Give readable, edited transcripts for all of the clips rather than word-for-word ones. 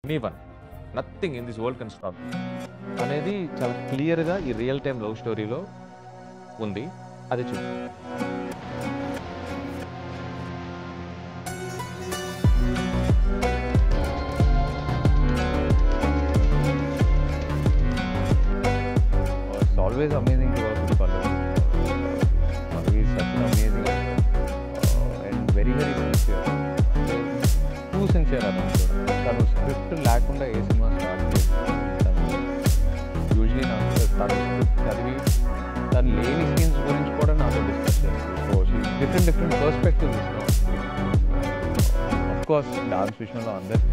Anyone nothing in this world can stop అనేది చాలా క్లియర్గా ఈ రియల్ టైమ్ లవ్ స్టోరీలో ఉంది. అది చూడు. It's always amazing to work with Pallav. Pallav is such an amazing actor and very sincere. Too sincere అతను. తను స్క్రిప్ట్ లేకుండా ఏ సినిమా స్టార్ట్ చేసి యూజువలీ నాకు తను స్క్రిప్ట్ చదివి తను లేని సీన్స్ గురించి కూడా నాతో డిస్కస్ చేస్తాను. సో డిఫరెంట్ పర్స్పెక్టివ్స్ ఇస్తాం. అఫ్కోర్స్ డాన్స్ విషయంలో అందరికీ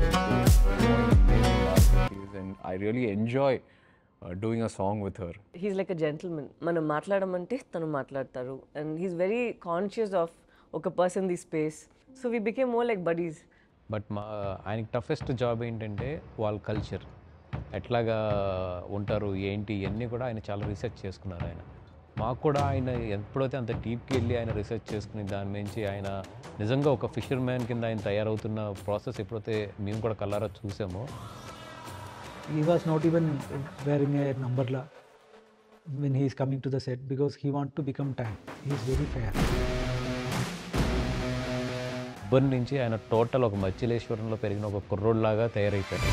and I really enjoy doing a song with her. He's like a gentleman. మనం మాట్లాడమంటే తను మాట్లాడతారు and he's very conscious of ఒక person the space. So we became more like buddies. But ఆయనకి toughest job ఏంటంటే వాళ్ళ కల్చర్ ఎట్లాగా ఉంటారు ఏంటి ఇవన్నీ కూడా ఆయన చాలా రీసెర్చ్ చేసుకున్నారు. ఆయన మాకు కూడా ఆయన ఎప్పుడైతే అంత డీప్కి వెళ్ళి ఆయన రీసెర్చ్ చేసుకుని దాని నుంచి ఆయన నిజంగా ఒక ఫిషర్ మ్యాన్ కింద ఆయన తయారవుతున్న ప్రాసెస్ ఎప్పుడైతే మేము కూడా కళ్ళారా చూసామో. He was not even wearing a numberla when he is coming to the set because he wants to become tan. He is very fair. ఉబ్బర్ నుంచి ఆయన టోటల్ ఒక మచ్చిలేశ్వరంలో పెరిగిన ఒక కుర్రోడ్లాగా తయారైపోయాడు.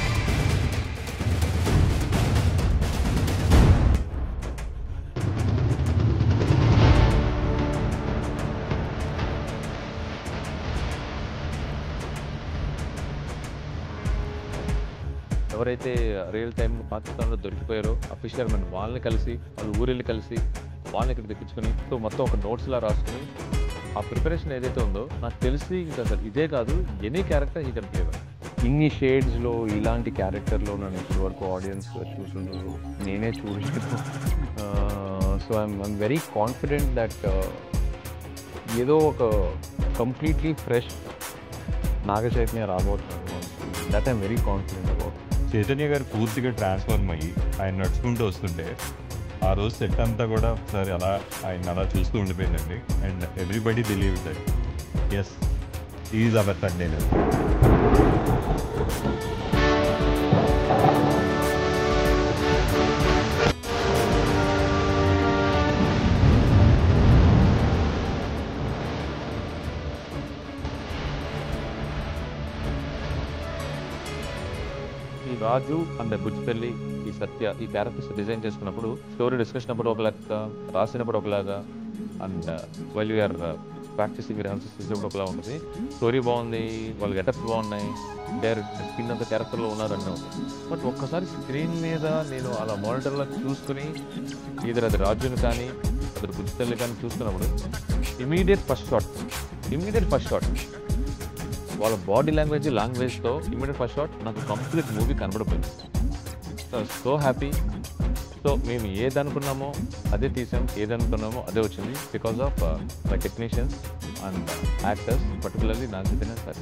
ఎవరైతే రియల్ టైం పాకిస్తాన్లో దొరికిపోయారో ఆ ఫిషర్మెన్ వాళ్ళని కలిసి వాళ్ళు ఊరెళ్ళి కలిసి వాళ్ళని ఇక్కడ తెప్పించుకొని సో మొత్తం ఒక నోట్స్లా రాసుకుని ఆ ప్రిపరేషన్ ఏదైతే ఉందో నాకు తెలిసి ఇంకా అసలు ఇదే కాదు ఎనీ క్యారెక్టర్ ఈ కెన్ ప్లే. ఇన్ని షేడ్స్లో ఇలాంటి క్యారెక్టర్లో నన్ను ఇప్పటి వరకు ఆడియన్స్ చూసుంటారు, నేనే చూడలేదు. So I'm very confident that ఏదో ఒక కంప్లీట్లీ ఫ్రెష్ నాగ చైతన్య రాబోతున్నాను. That I'm very confident about. Chaitanya గారు పూర్తిగా ట్రాన్స్ఫార్మ్ అయ్యి ఆయన నడుచుకుంటూ వస్తుంటే ఆ రోజు సెట్ అంతా కూడా ఒకసారి అలా ఆయన అలా చూస్తూ ఉండిపోయిందండి. అండ్ ఎవ్రీబడి బిలీవ్ దట్ ఎస్ ఈజ్ అవర్ తండ్రి. ఈ రాజు అండ్ బుజ్జిపల్లి ఈ సత్య ఈ క్యారెక్టర్స్ డిజైన్ చేసుకున్నప్పుడు స్టోరీ డిస్కషన్ అప్పుడు ఒకలాగా రాసినప్పుడు ఒకలాగా and while you're practising rehearsals చేసేప్పుడు ఒకలా ఉంటుంది. స్టోరీ బాగుంది, వాళ్ళ గెటప్స్ బాగున్నాయి, డైరెక్ట్ స్కిన్ అంత క్యారెక్టర్లో ఉన్నారన్నావు. బట్ ఒక్కసారి స్క్రీన్ మీద నేను అలా మానిటర్లో చూసుకుని ఇద్దరు అది రాజుని కానీ అతడు బుజ్జిపల్లి కానీ చూసుకున్నప్పుడు ఇమీడియట్ ఫస్ట్ షాట్ వాళ్ళ బాడీ లాంగ్వేజ్తో ఇమీడియట్ ఫస్ట్ షాట్ నాకు కంప్లీట్ మూవీ కనబడిపోయింది. So happy. సో మేము ఏదనుకున్నామో అదే తీసాం, ఏదనుకున్నామో అదే వచ్చింది because of my technicians and actors, particularly నాకు చెప్పిన సార్.